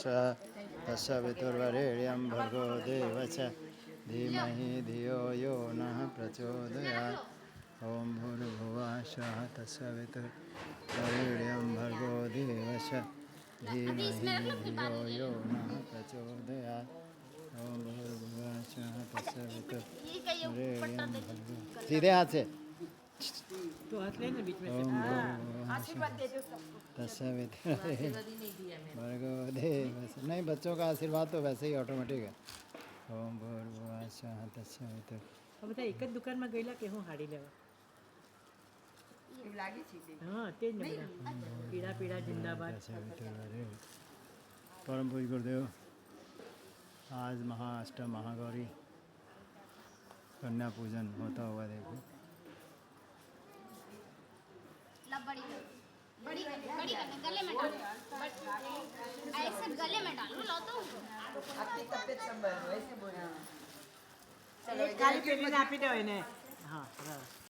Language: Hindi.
स्वः तस्य वितुर्वरेण्यं भर्गो देवस्य धीमहि धियो यो नः प्रचोदयात् ॐ भूर्भुवः स्वः तस्य वितुर्वरेण्यं भर्गो देवस्य धीमहि धियो यो नः प्रचोदयात् ॐ भूर्भुवः स्वः तस्य वितुर्वरेण्यं भर्गो सीधे हाथ से तो हाथ लेना बीच में से। ओम आशीर्वाद दे दो सबको। भर्गो देवस्य नहीं बच्चों का आशीर्वाद तो वैसे ही ऑटोमेटिक है ओम भूर्भुवः स्वः तस्य वितुर् હવે બધા એક જ દુકાનમાં ગયેલા કે હું હાડી લેવા એવું લાગે છે તે. હા તે જ ને બધા પીળા પીળા જિંદાબાદ तस्य वितुर्वरेण्यं परम पूज्य गुरुदेव आज महाअष्टम महागौरी कन्या पूजन होता हुआ देखो बड़ी बड़ी बड़ी करना गले में डालो ऐसे गले में डालो लो तो આપની તબિયત સંભાળો ऐसे बोलो. કાલી પેટીને આપી દો એને હા બરાબર